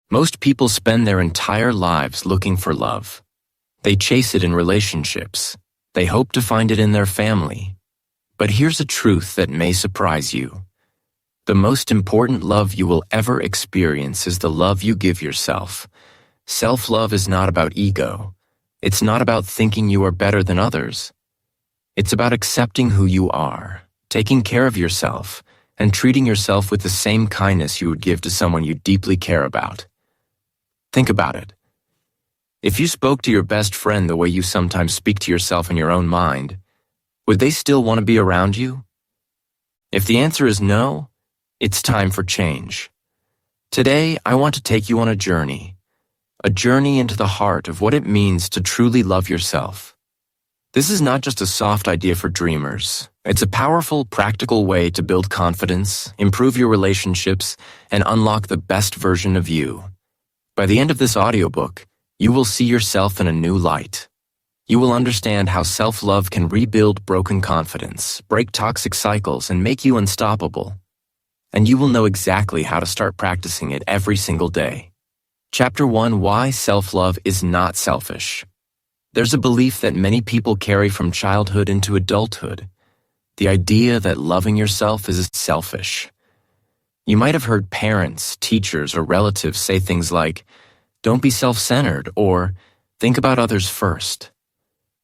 Most people spend their entire lives looking for love. They chase it in relationships. They hope to find it in their family. But here's a truth that may surprise you. The most important love you will ever experience is the love you give yourself. Self-love is not about ego. It's not about thinking you are better than others. It's about accepting who you are, taking care of yourself, and treating yourself with the same kindness you would give to someone you deeply care about. Think about it. If you spoke to your best friend the way you sometimes speak to yourself in your own mind, would they still want to be around you? If the answer is no, it's time for change. Today, I want to take you on a journey into the heart of what it means to truly love yourself. This is not just a soft idea for dreamers. It's a powerful, practical way to build confidence, improve your relationships, and unlock the best version of you. By the end of this audiobook, you will see yourself in a new light. You will understand how self-love can rebuild broken confidence, break toxic cycles, and make you unstoppable. And you will know exactly how to start practicing it every single day. Chapter 1: Why Self-Love is Not Selfish. There's a belief that many people carry from childhood into adulthood. The idea that loving yourself is selfish. You might have heard parents, teachers, or relatives say things like, "Don't be self-centered," or "Think about others first."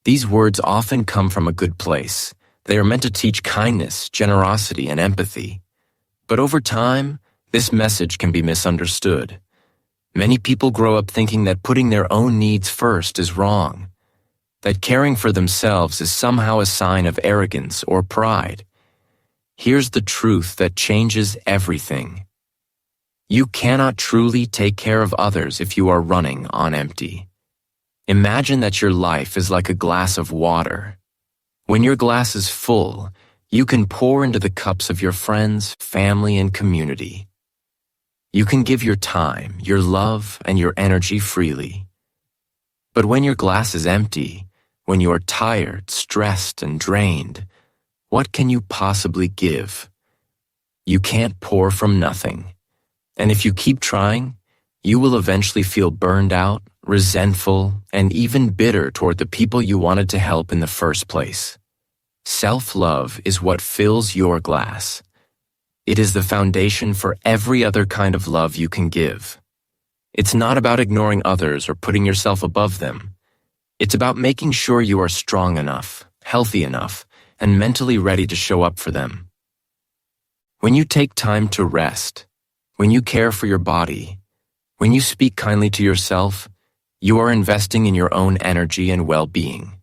These words often come from a good place. They are meant to teach kindness, generosity, and empathy. But over time, this message can be misunderstood. Many people grow up thinking that putting their own needs first is wrong, that caring for themselves is somehow a sign of arrogance or pride. Here's the truth that changes everything. You cannot truly take care of others if you are running on empty. Imagine that your life is like a glass of water. When your glass is full, you can pour into the cups of your friends, family, and community. You can give your time, your love, and your energy freely. But when your glass is empty, when you are tired, stressed, and drained, what can you possibly give? You can't pour from nothing. And if you keep trying, you will eventually feel burned out, resentful, and even bitter toward the people you wanted to help in the first place. Self-love is what fills your glass. It is the foundation for every other kind of love you can give. It's not about ignoring others or putting yourself above them. It's about making sure you are strong enough, healthy enough, and mentally ready to show up for them. When you take time to rest, when you care for your body, when you speak kindly to yourself, you are investing in your own energy and well-being.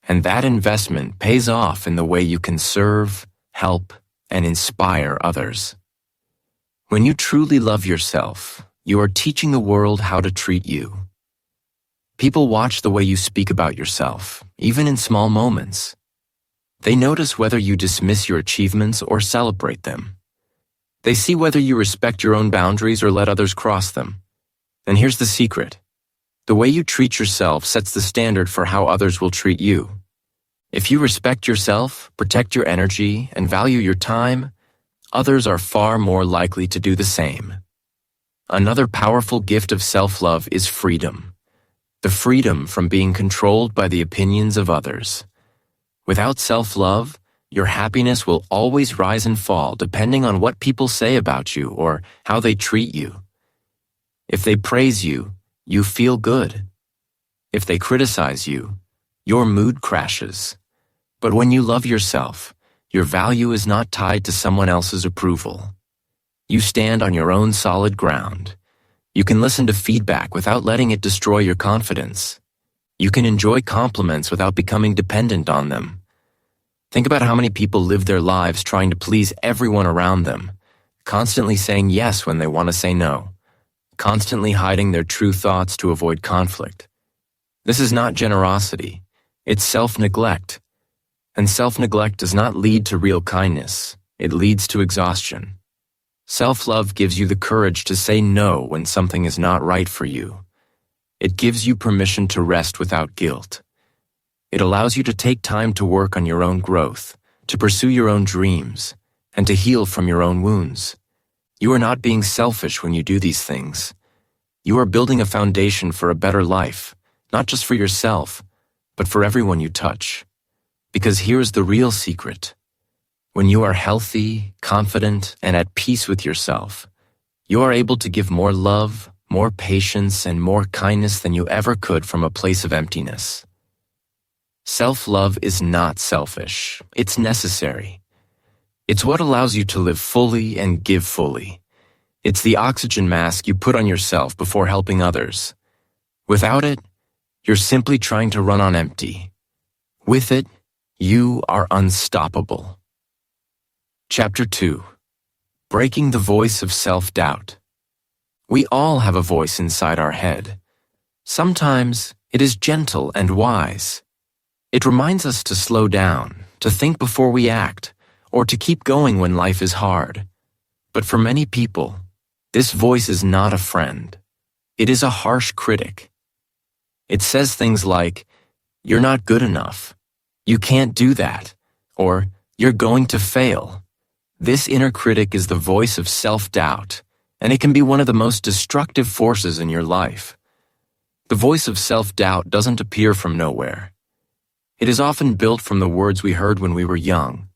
And that investment pays off in the way you can serve, help, and inspire others. When you truly love yourself, you are teaching the world how to treat you. People watch the way you speak about yourself, even in small moments. They notice whether you dismiss your achievements or celebrate them. They see whether you respect your own boundaries or let others cross them. And here's the secret. The way you treat yourself sets the standard for how others will treat you. If you respect yourself, protect your energy, and value your time, others are far more likely to do the same. Another powerful gift of self-love is freedom. The freedom from being controlled by the opinions of others. Without self-love, your happiness will always rise and fall depending on what people say about you or how they treat you. If they praise you, you feel good. If they criticize you, your mood crashes. But when you love yourself, your value is not tied to someone else's approval. You stand on your own solid ground. You can listen to feedback without letting it destroy your confidence. You can enjoy compliments without becoming dependent on them. Think about how many people live their lives trying to please everyone around them, constantly saying yes when they want to say no, constantly hiding their true thoughts to avoid conflict. This is not generosity, it's self-neglect. And self-neglect does not lead to real kindness, it leads to exhaustion. Self-love gives you the courage to say no when something is not right for you. It gives you permission to rest without guilt. It allows you to take time to work on your own growth, to pursue your own dreams, and to heal from your own wounds. You are not being selfish when you do these things. You are building a foundation for a better life, not just for yourself, but for everyone you touch. Because here's the real secret. When you are healthy, confident, and at peace with yourself, you are able to give more love, more patience, and more kindness than you ever could from a place of emptiness. Self-love is not selfish. It's necessary. It's what allows you to live fully and give fully. It's the oxygen mask you put on yourself before helping others. Without it, you're simply trying to run on empty. With it, you are unstoppable. Chapter 2. Breaking the voice of self-doubt. We all have a voice inside our head. Sometimes it is gentle and wise. It reminds us to slow down, to think before we act, or to keep going when life is hard. But for many people, this voice is not a friend. It is a harsh critic. It says things like, "You're not good enough," "You can't do that," or "You're going to fail." This inner critic is the voice of self-doubt, and it can be one of the most destructive forces in your life. The voice of self-doubt doesn't appear from nowhere. It is often built from the words we heard when we were young.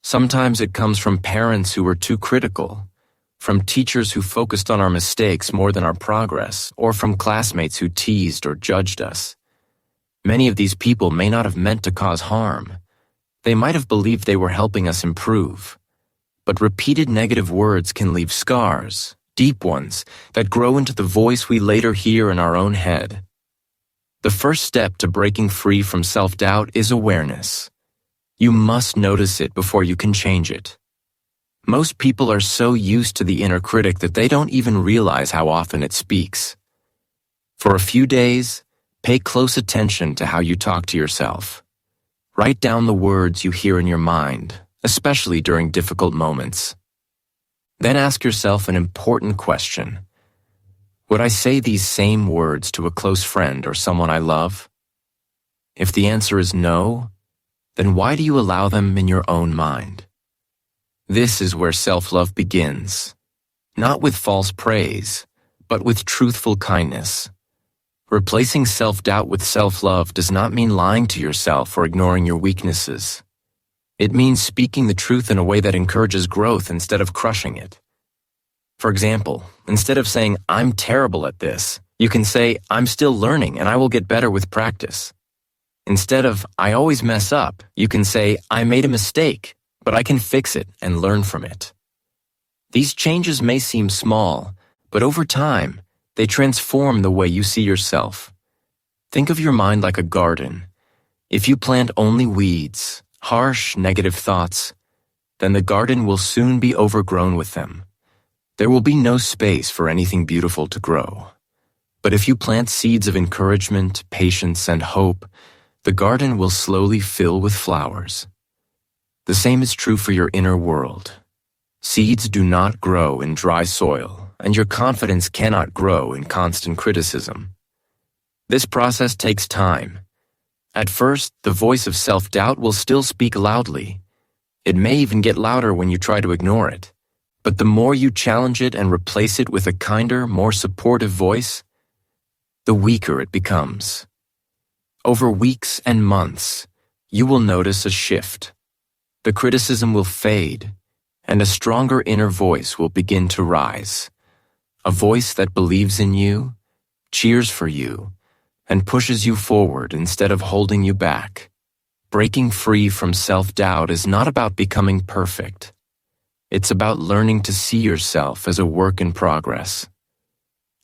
Sometimes it comes from parents who were too critical, from teachers who focused on our mistakes more than our progress, or from classmates who teased or judged us. Many of these people may not have meant to cause harm. They might have believed they were helping us improve. But repeated negative words can leave scars, deep ones, that grow into the voice we later hear in our own head. The first step to breaking free from self-doubt is awareness. You must notice it before you can change it. Most people are so used to the inner critic that they don't even realize how often it speaks. For a few days, pay close attention to how you talk to yourself. Write down the words you hear in your mind, especially during difficult moments. Then ask yourself an important question. Would I say these same words to a close friend or someone I love? If the answer is no, then why do you allow them in your own mind? This is where self-love begins, not with false praise, but with truthful kindness. Replacing self-doubt with self-love does not mean lying to yourself or ignoring your weaknesses. It means speaking the truth in a way that encourages growth instead of crushing it. For example, instead of saying, "I'm terrible at this," you can say, "I'm still learning and I will get better with practice." Instead of, "I always mess up," you can say, "I made a mistake, but I can fix it and learn from it." These changes may seem small, but over time, they transform the way you see yourself. Think of your mind like a garden. If you plant only weeds, harsh, negative thoughts, then the garden will soon be overgrown with them. There will be no space for anything beautiful to grow. But if you plant seeds of encouragement, patience, and hope, the garden will slowly fill with flowers. The same is true for your inner world. Seeds do not grow in dry soil, and your confidence cannot grow in constant criticism. This process takes time. At first, the voice of self-doubt will still speak loudly. It may even get louder when you try to ignore it. But the more you challenge it and replace it with a kinder, more supportive voice, the weaker it becomes. Over weeks and months, you will notice a shift. The criticism will fade, and a stronger inner voice will begin to rise. A voice that believes in you, cheers for you, and pushes you forward instead of holding you back. Breaking free from self-doubt is not about becoming perfect. It's about learning to see yourself as a work in progress,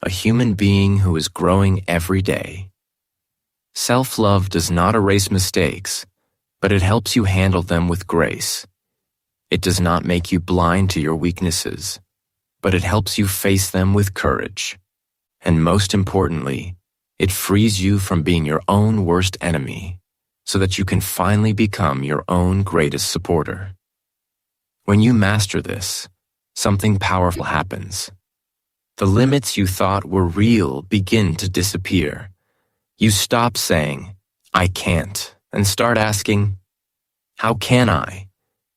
a human being who is growing every day. Self-love does not erase mistakes, but it helps you handle them with grace. It does not make you blind to your weaknesses, but it helps you face them with courage. And most importantly, it frees you from being your own worst enemy, so that you can finally become your own greatest supporter. When you master this, something powerful happens. The limits you thought were real begin to disappear. You stop saying, "I can't," and start asking, "How can I?"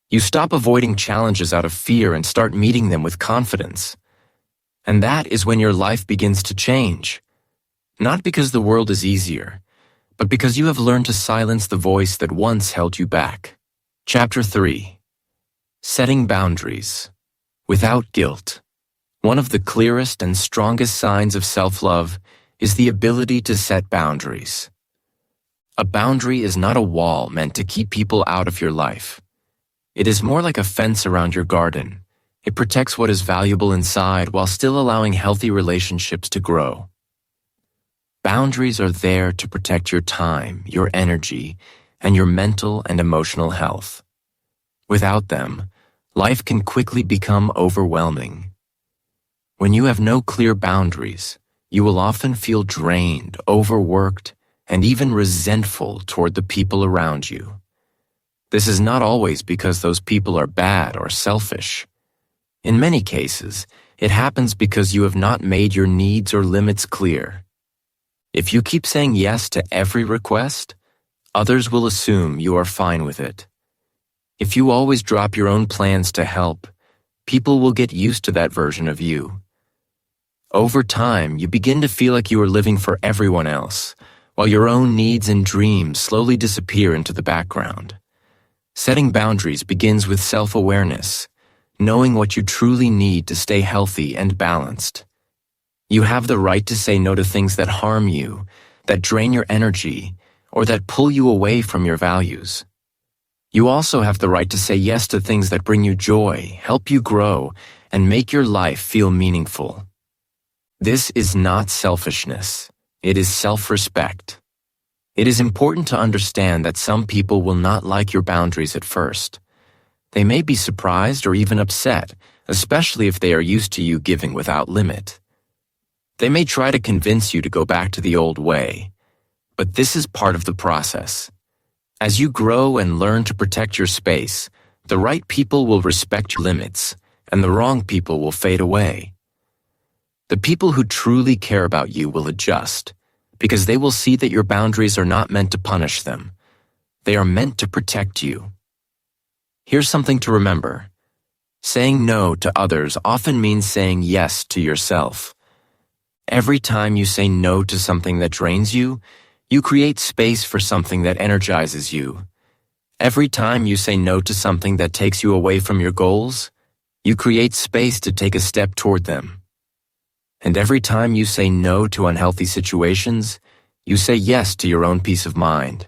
You stop avoiding challenges out of fear and start meeting them with confidence. And that is when your life begins to change. Not because the world is easier, but because you have learned to silence the voice that once held you back. Chapter 3. Setting Boundaries. Without Guilt. One of the clearest and strongest signs of self-love is the ability to set boundaries. A boundary is not a wall meant to keep people out of your life. It is more like a fence around your garden. It protects what is valuable inside while still allowing healthy relationships to grow. Boundaries are there to protect your time, your energy, and your mental and emotional health. Without them, life can quickly become overwhelming. When you have no clear boundaries, you will often feel drained, overworked, and even resentful toward the people around you. This is not always because those people are bad or selfish. In many cases, it happens because you have not made your needs or limits clear. If you keep saying yes to every request, others will assume you are fine with it. If you always drop your own plans to help, people will get used to that version of you. Over time, you begin to feel like you are living for everyone else, while your own needs and dreams slowly disappear into the background. Setting boundaries begins with self-awareness, knowing what you truly need to stay healthy and balanced. You have the right to say no to things that harm you, that drain your energy, or that pull you away from your values. You also have the right to say yes to things that bring you joy, help you grow, and make your life feel meaningful. This is not selfishness. It is self-respect. It is important to understand that some people will not like your boundaries at first. They may be surprised or even upset, especially if they are used to you giving without limit. They may try to convince you to go back to the old way, but this is part of the process. As you grow and learn to protect your space, the right people will respect your limits, and the wrong people will fade away. The people who truly care about you will adjust, because they will see that your boundaries are not meant to punish them. They are meant to protect you. Here's something to remember. Saying no to others often means saying yes to yourself. Every time you say no to something that drains you, you create space for something that energizes you. Every time you say no to something that takes you away from your goals, you create space to take a step toward them. And every time you say no to unhealthy situations, you say yes to your own peace of mind.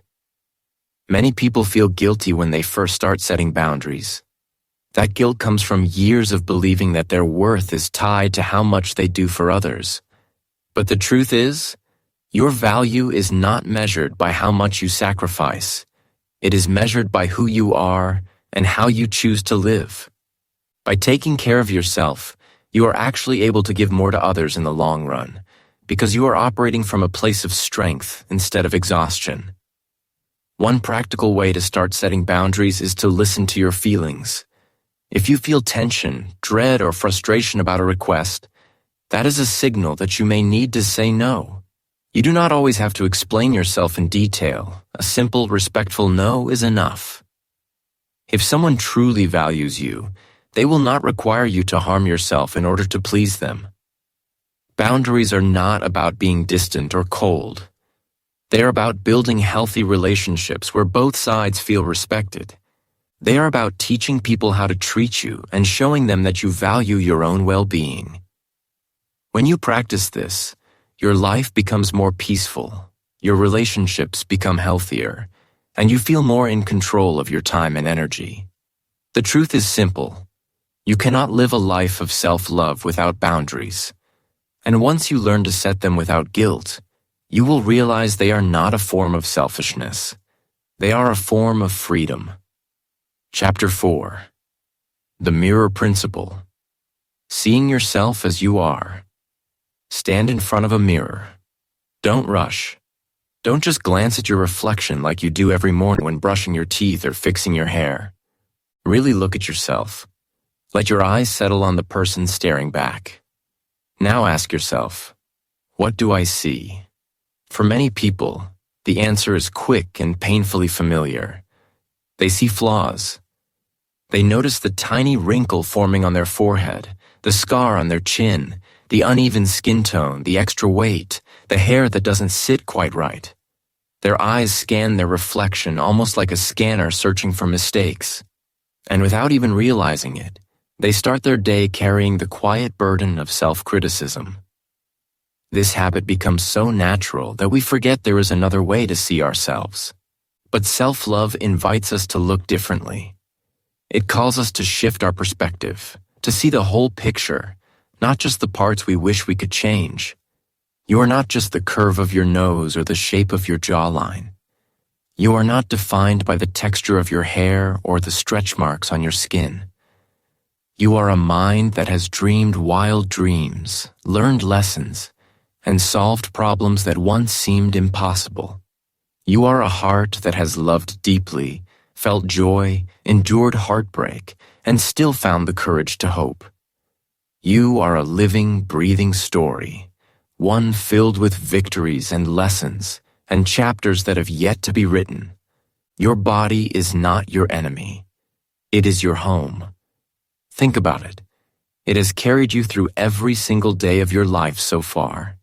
Many people feel guilty when they first start setting boundaries. That guilt comes from years of believing that their worth is tied to how much they do for others. But the truth is, your value is not measured by how much you sacrifice. It is measured by who you are and how you choose to live. By taking care of yourself, you are actually able to give more to others in the long run, because you are operating from a place of strength instead of exhaustion. One practical way to start setting boundaries is to listen to your feelings. If you feel tension, dread, or frustration about a request, that is a signal that you may need to say no. You do not always have to explain yourself in detail. A simple, respectful no is enough. If someone truly values you, they will not require you to harm yourself in order to please them. Boundaries are not about being distant or cold. They are about building healthy relationships where both sides feel respected. They are about teaching people how to treat you and showing them that you value your own well-being. When you practice this, your life becomes more peaceful, your relationships become healthier, and you feel more in control of your time and energy. The truth is simple. You cannot live a life of self-love without boundaries. And once you learn to set them without guilt, you will realize they are not a form of selfishness. They are a form of freedom. Chapter 4. The Mirror Principle. Seeing yourself as you are. Stand in front of a mirror. Don't rush. Don't just glance at your reflection like you do every morning when brushing your teeth or fixing your hair. Really look at yourself. Let your eyes settle on the person staring back. Now ask yourself, what do I see? For many people, the answer is quick and painfully familiar. They see flaws. They notice the tiny wrinkle forming on their forehead, the scar on their chin, the uneven skin tone, the extra weight, the hair that doesn't sit quite right. Their eyes scan their reflection almost like a scanner searching for mistakes. And without even realizing it, they start their day carrying the quiet burden of self-criticism. This habit becomes so natural that we forget there is another way to see ourselves. But self-love invites us to look differently. It calls us to shift our perspective, to see the whole picture, not just the parts we wish we could change. You are not just the curve of your nose or the shape of your jawline. You are not defined by the texture of your hair or the stretch marks on your skin. You are a mind that has dreamed wild dreams, learned lessons, and solved problems that once seemed impossible. You are a heart that has loved deeply, felt joy, endured heartbreak, and still found the courage to hope. You are a living, breathing story, one filled with victories and lessons and chapters that have yet to be written. Your body is not your enemy. It is your home. Think about it. It has carried you through every single day of your life so far.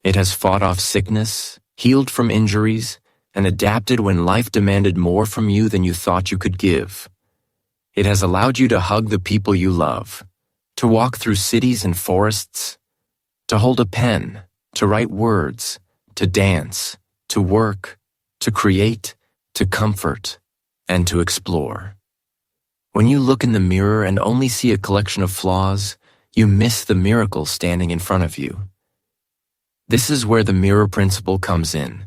It has fought off sickness, healed from injuries, and adapted when life demanded more from you than you thought you could give. It has allowed you to hug the people you love, to walk through cities and forests, to hold a pen, to write words, to dance, to work, to create, to comfort, and to explore. When you look in the mirror and only see a collection of flaws, you miss the miracle standing in front of you. This is where the mirror principle comes in.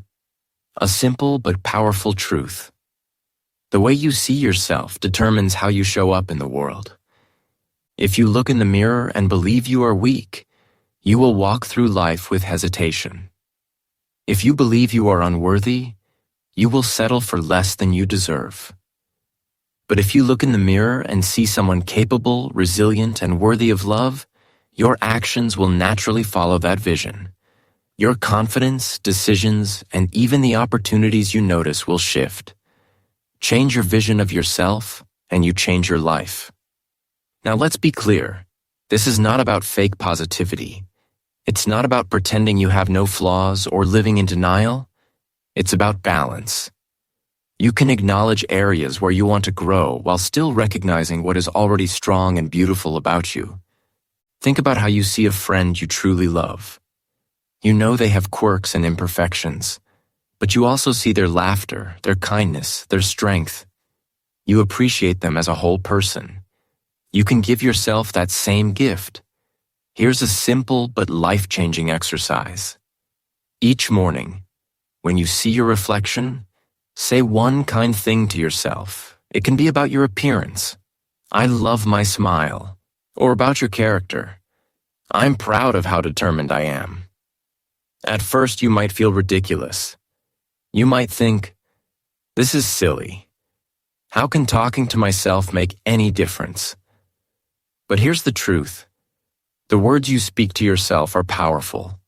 A simple but powerful truth. The way you see yourself determines how you show up in the world. If you look in the mirror and believe you are weak, you will walk through life with hesitation. If you believe you are unworthy, you will settle for less than you deserve. But if you look in the mirror and see someone capable, resilient, and worthy of love, your actions will naturally follow that vision. Your confidence, decisions, and even the opportunities you notice will shift. Change your vision of yourself, and you change your life. Now let's be clear. This is not about fake positivity. It's not about pretending you have no flaws or living in denial. It's about balance. You can acknowledge areas where you want to grow while still recognizing what is already strong and beautiful about you. Think about how you see a friend you truly love. You know they have quirks and imperfections, but you also see their laughter, their kindness, their strength. You appreciate them as a whole person. You can give yourself that same gift. Here's a simple but life-changing exercise. Each morning, when you see your reflection, say one kind thing to yourself. It can be about your appearance. I love my smile. Or about your character. I'm proud of how determined I am. At first, you might feel ridiculous. You might think, this is silly. How can talking to myself make any difference? But here's the truth. The words you speak to yourself are powerful.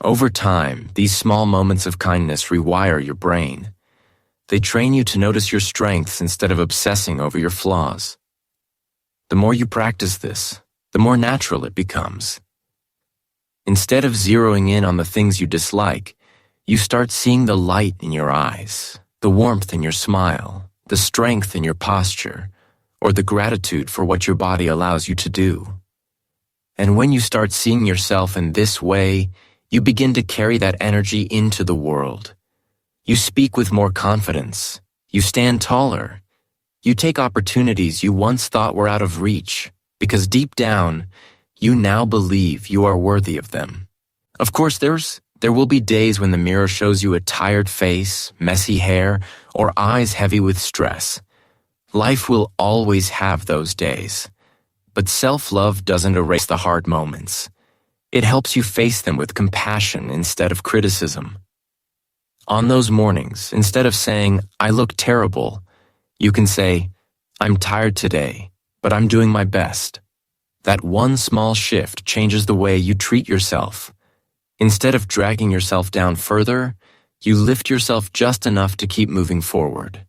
Over time, these small moments of kindness rewire your brain. They train you to notice your strengths instead of obsessing over your flaws. The more you practice this, the more natural it becomes. Instead of zeroing in on the things you dislike, you start seeing the light in your eyes, the warmth in your smile, the strength in your posture, or the gratitude for what your body allows you to do. And when you start seeing yourself in this way, you begin to carry that energy into the world. You speak with more confidence. You stand taller. You take opportunities you once thought were out of reach, because deep down, you now believe you are worthy of them. Of course, there will be days when the mirror shows you a tired face, messy hair, or eyes heavy with stress. Life will always have those days. But self-love doesn't erase the hard moments. It helps you face them with compassion instead of criticism. On those mornings, instead of saying, I look terrible, you can say, I'm tired today, but I'm doing my best. That one small shift changes the way you treat yourself. Instead of dragging yourself down further, you lift yourself just enough to keep moving forward.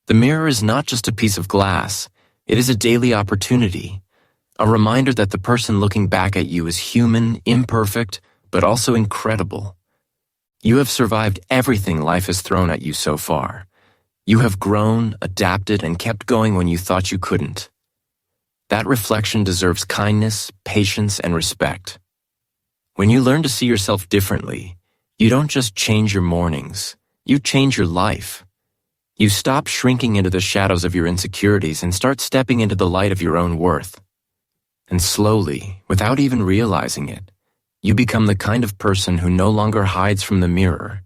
The mirror is not just a piece of glass, it is a daily opportunity, A reminder that the person looking back at you is human, imperfect, but also incredible. You have survived everything life has thrown at you so far. You have grown, adapted, and kept going when you thought you couldn't. That reflection deserves kindness, patience, and respect. When you learn to see yourself differently, you don't just change your mornings, you change your life. You stop shrinking into the shadows of your insecurities and start stepping into the light of your own worth. And slowly, without even realizing it, you become the kind of person who no longer hides from the mirror,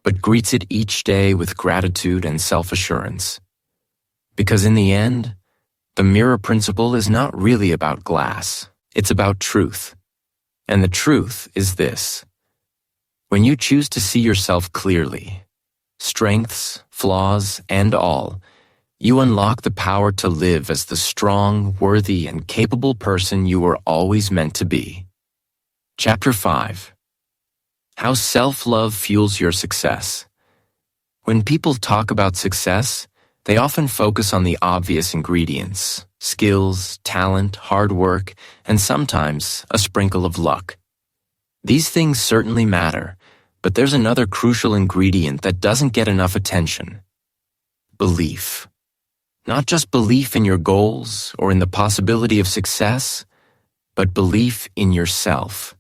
but greets it each day with gratitude and self-assurance. Because in the end, the mirror principle is not really about glass, it's about truth. And the truth is this: when you choose to see yourself clearly, strengths, flaws, and all, you unlock the power to live as the strong, worthy, and capable person you were always meant to be. Chapter 5. How Self-Love Fuels Your Success. When people talk about success, they often focus on the obvious ingredients: skills, talent, hard work, and sometimes a sprinkle of luck. These things certainly matter, but there's another crucial ingredient that doesn't get enough attention: belief. Not just belief in your goals or in the possibility of success, but belief in yourself.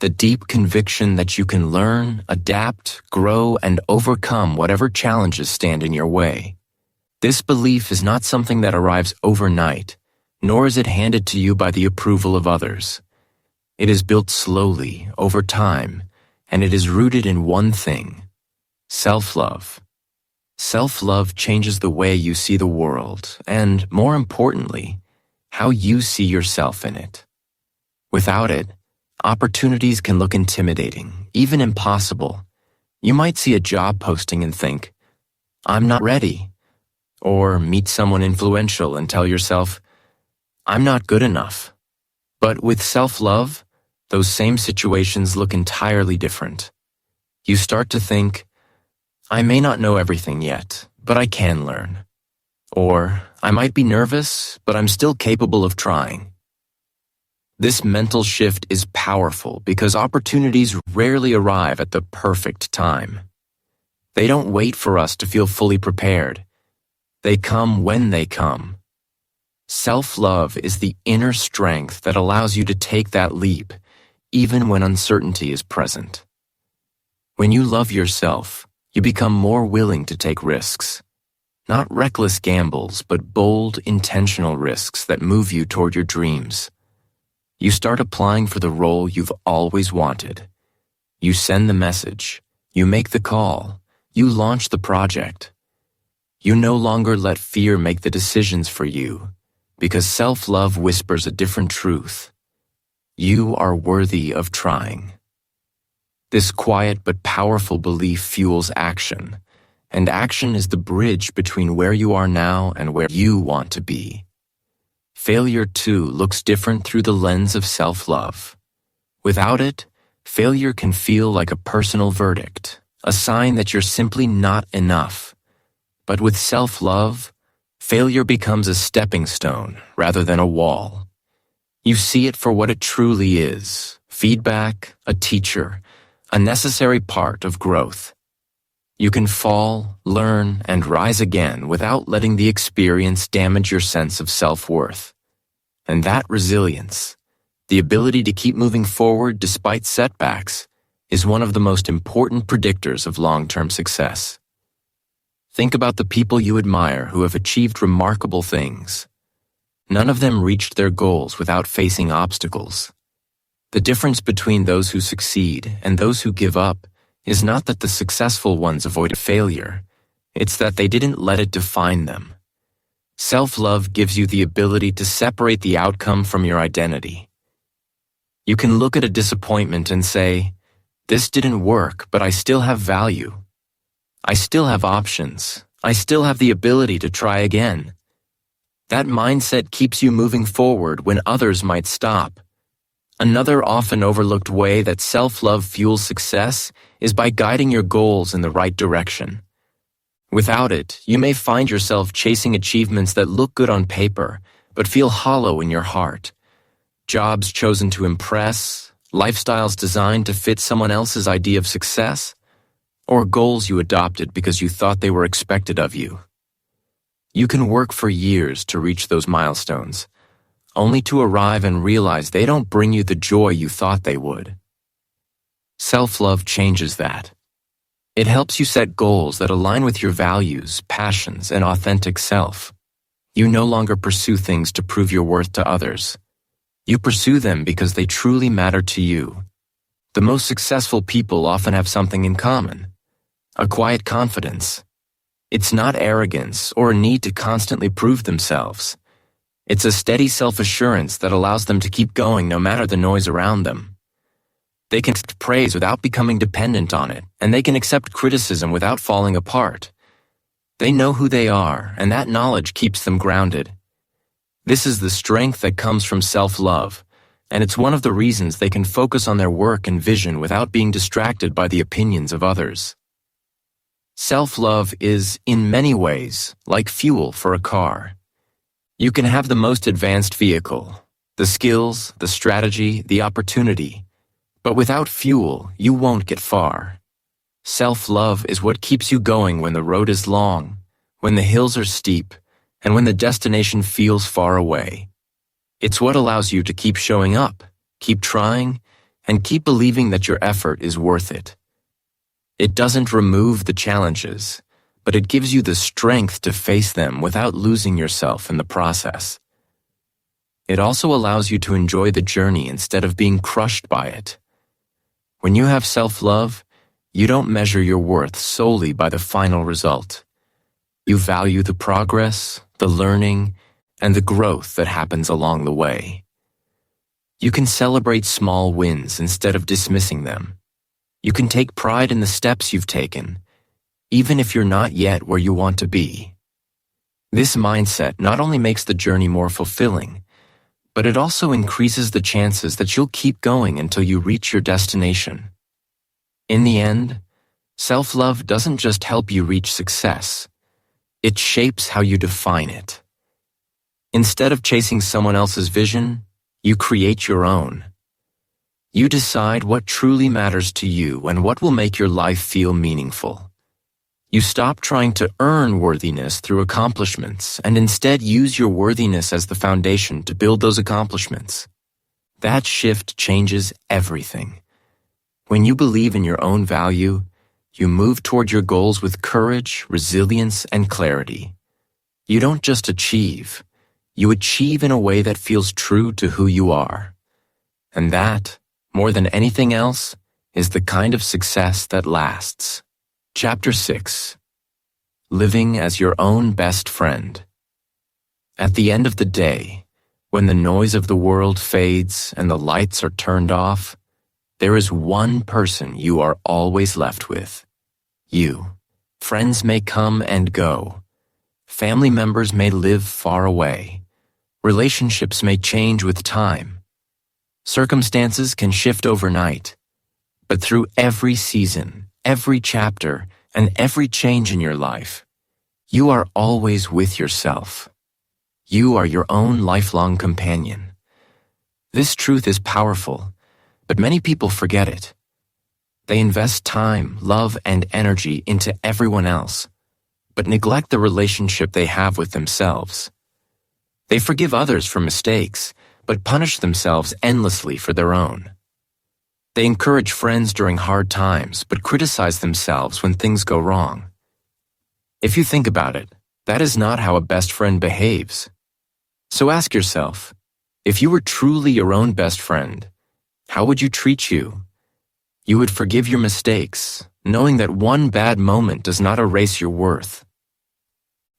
The deep conviction that you can learn, adapt, grow, and overcome whatever challenges stand in your way. This belief is not something that arrives overnight, nor is it handed to you by the approval of others. It is built slowly, over time, and it is rooted in one thing: self-love. Self-love changes the way you see the world, and, more importantly, how you see yourself in it. Without it, opportunities can look intimidating, even impossible. You might see a job posting and think, "I'm not ready." Or meet someone influential and tell yourself, "I'm not good enough." But with self-love, those same situations look entirely different. You start to think, "I may not know everything yet, but I can learn." Or, "I might be nervous, but I'm still capable of trying." This mental shift is powerful because opportunities rarely arrive at the perfect time. They don't wait for us to feel fully prepared. They come when they come. Self-love is the inner strength that allows you to take that leap, even when uncertainty is present. When you love yourself, you become more willing to take risks. Not reckless gambles, but bold, intentional risks that move you toward your dreams. You start applying for the role you've always wanted. You send the message. You make the call. You launch the project. You no longer let fear make the decisions for you, because self-love whispers a different truth. You are worthy of trying. This quiet but powerful belief fuels action, and action is the bridge between where you are now and where you want to be. Failure, too, looks different through the lens of self-love. Without it, failure can feel like a personal verdict, a sign that you're simply not enough. But with self-love, failure becomes a stepping stone rather than a wall. You see it for what it truly is: feedback, a teacher, a necessary part of growth. You can fall, learn, and rise again without letting the experience damage your sense of self-worth. And that resilience, the ability to keep moving forward despite setbacks, is one of the most important predictors of long-term success. Think about the people you admire who have achieved remarkable things. None of them reached their goals without facing obstacles. The difference between those who succeed and those who give up is not that the successful ones avoided failure, it's that they didn't let it define them. Self-love gives you the ability to separate the outcome from your identity. You can look at a disappointment and say, "This didn't work, but I still have value. I still have options. I still have the ability to try again." That mindset keeps you moving forward when others might stop. Another often overlooked way that self-love fuels success is by guiding your goals in the right direction. Without it, you may find yourself chasing achievements that look good on paper, but feel hollow in your heart, Jobs chosen to impress, lifestyles designed to fit someone else's idea of success, or goals you adopted because you thought they were expected of you. You can work for years to reach those milestones, only to arrive and realize they don't bring you the joy you thought they would. Self-love changes that. It helps you set goals that align with your values, passions, and authentic self. You no longer pursue things to prove your worth to others. You pursue them because they truly matter to you. The most successful people often have something in common: a quiet confidence. It's not arrogance or a need to constantly prove themselves. It's a steady self-assurance that allows them to keep going no matter the noise around them. They can accept praise without becoming dependent on it, and they can accept criticism without falling apart. They know who they are, and that knowledge keeps them grounded. This is the strength that comes from self-love, and it's one of the reasons they can focus on their work and vision without being distracted by the opinions of others. Self-love is, in many ways, like fuel for a car. You can have the most advanced vehicle, the skills, the strategy, the opportunity, but without fuel, you won't get far. Self-love is what keeps you going when the road is long, when the hills are steep, and when the destination feels far away. It's what allows you to keep showing up, keep trying, and keep believing that your effort is worth it. It doesn't remove the challenges, but it gives you the strength to face them without losing yourself in the process. It also allows you to enjoy the journey instead of being crushed by it. When you have self-love, you don't measure your worth solely by the final result. You value the progress, the learning, and the growth that happens along the way. You can celebrate small wins instead of dismissing them. You can take pride in the steps you've taken, even if you're not yet where you want to be. This mindset not only makes the journey more fulfilling, but it also increases the chances that you'll keep going until you reach your destination. In the end, self-love doesn't just help you reach success, it shapes how you define it. Instead of chasing someone else's vision, you create your own. You decide what truly matters to you and what will make your life feel meaningful. You stop trying to earn worthiness through accomplishments and instead use your worthiness as the foundation to build those accomplishments. That shift changes everything. When you believe in your own value, you move toward your goals with courage, resilience, and clarity. You don't just achieve, you achieve in a way that feels true to who you are. And that, more than anything else, is the kind of success that lasts. Chapter 6. Living as your own best friend. At the end of the day, when the noise of the world fades and the lights are turned off, there is one person you are always left with. You. Friends may come and go. Family members may live far away. Relationships may change with time. Circumstances can shift overnight. But through every season, every chapter, and every change in your life, you are always with yourself. You are your own lifelong companion. This truth is powerful, but many people forget it. They invest time, love, and energy into everyone else, but neglect the relationship they have with themselves. They forgive others for mistakes, but punish themselves endlessly for their own. They encourage friends during hard times, but criticize themselves when things go wrong. If you think about it, that is not how a best friend behaves. So ask yourself, if you were truly your own best friend, how would you treat you? You would forgive your mistakes, knowing that one bad moment does not erase your worth.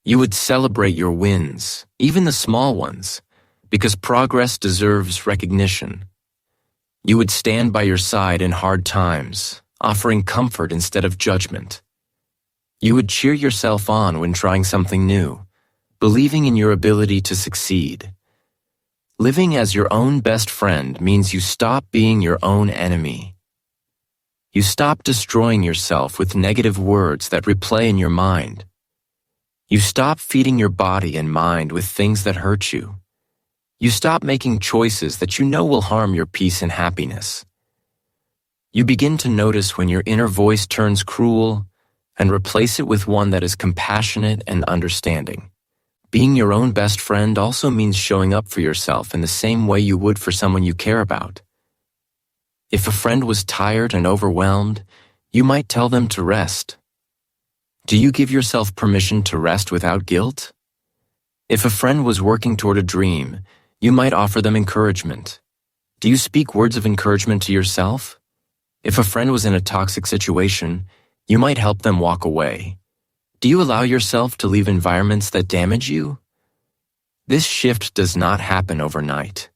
You would celebrate your wins, even the small ones, because progress deserves recognition. You would stand by your side in hard times, offering comfort instead of judgment. You would cheer yourself on when trying something new, believing in your ability to succeed. Living as your own best friend means you stop being your own enemy. You stop destroying yourself with negative words that replay in your mind. You stop feeding your body and mind with things that hurt you. You stop making choices that you know will harm your peace and happiness. You begin to notice when your inner voice turns cruel and replace it with one that is compassionate and understanding. Being your own best friend also means showing up for yourself in the same way you would for someone you care about. If a friend was tired and overwhelmed, you might tell them to rest. Do you give yourself permission to rest without guilt? If a friend was working toward a dream, you might offer them encouragement. Do you speak words of encouragement to yourself? If a friend was in a toxic situation, you might help them walk away. Do you allow yourself to leave environments that damage you? This shift does not happen overnight.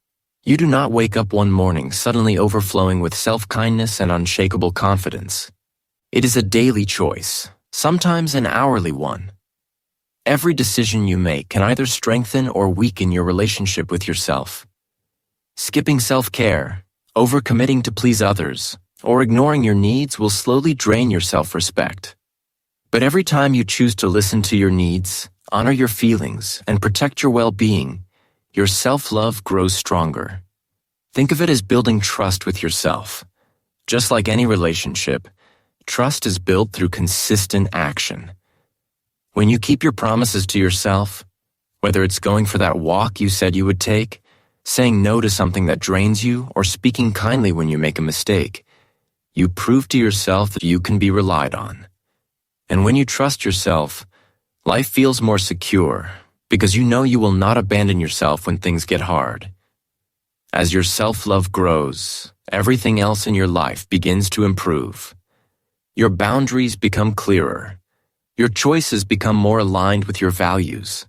You do not wake up one morning suddenly overflowing with self-kindness and unshakable confidence. It is a daily choice, sometimes an hourly one. Every decision you make can either strengthen or weaken your relationship with yourself. Skipping self-care, overcommitting to please others, or ignoring your needs will slowly drain your self-respect. But every time you choose to listen to your needs, honor your feelings, and protect your well-being, your self-love grows stronger. Think of it as building trust with yourself. Just like any relationship, trust is built through consistent action. When you keep your promises to yourself, whether it's going for that walk you said you would take, saying no to something that drains you, or speaking kindly when you make a mistake, you prove to yourself that you can be relied on. And when you trust yourself, life feels more secure because you know you will not abandon yourself when things get hard. As your self-love grows, everything else in your life begins to improve. Your boundaries become clearer. Your choices become more aligned with your values.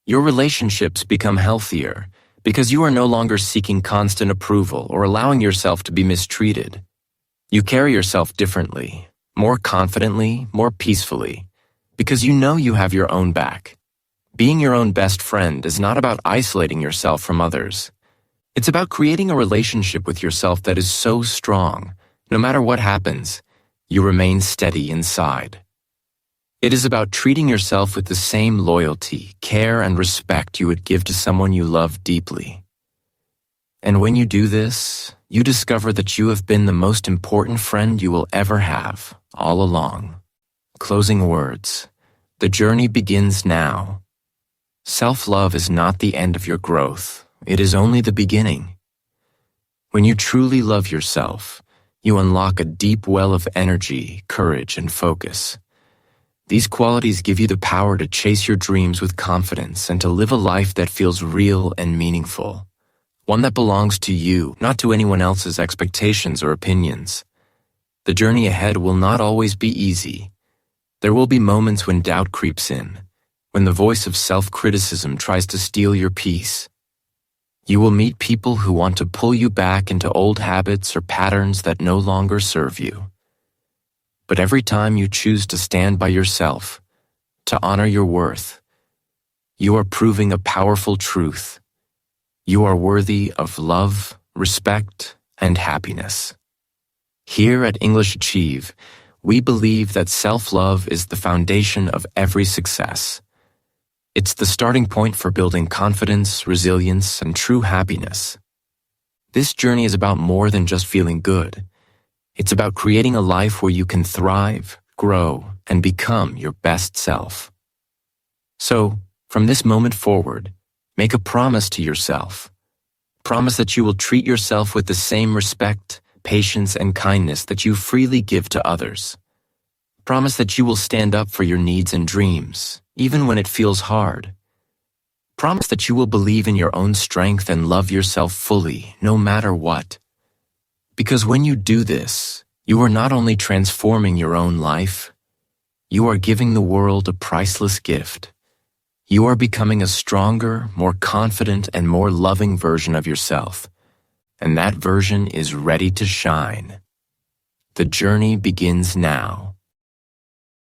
Your relationships become healthier because you are no longer seeking constant approval or allowing yourself to be mistreated. You carry yourself differently, more confidently, more peacefully, because you know you have your own back. Being your own best friend is not about isolating yourself from others. It's about creating a relationship with yourself that is so strong, no matter what happens, you remain steady inside. It is about treating yourself with the same loyalty, care, and respect you would give to someone you love deeply. And when you do this, you discover that you have been the most important friend you will ever have, all along. Closing words. The journey begins now. Self-love is not the end of your growth. It is only the beginning. When you truly love yourself, you unlock a deep well of energy, courage, and focus. These qualities give you the power to chase your dreams with confidence and to live a life that feels real and meaningful. One that belongs to you, not to anyone else's expectations or opinions. The journey ahead will not always be easy. There will be moments when doubt creeps in, when the voice of self-criticism tries to steal your peace. You will meet people who want to pull you back into old habits or patterns that no longer serve you. But every time you choose to stand by yourself, to honor your worth, you are proving a powerful truth. You are worthy of love, respect, and happiness. Here at English Achieve, we believe that self-love is the foundation of every success. It's the starting point for building confidence, resilience, and true happiness. This journey is about more than just feeling good. It's about creating a life where you can thrive, grow, and become your best self. So, from this moment forward, make a promise to yourself. Promise that you will treat yourself with the same respect, patience, and kindness that you freely give to others. Promise that you will stand up for your needs and dreams, even when it feels hard. Promise that you will believe in your own strength and love yourself fully, no matter what. Because when you do this, you are not only transforming your own life, you are giving the world a priceless gift. You are becoming a stronger, more confident, and more loving version of yourself. And that version is ready to shine. The journey begins now.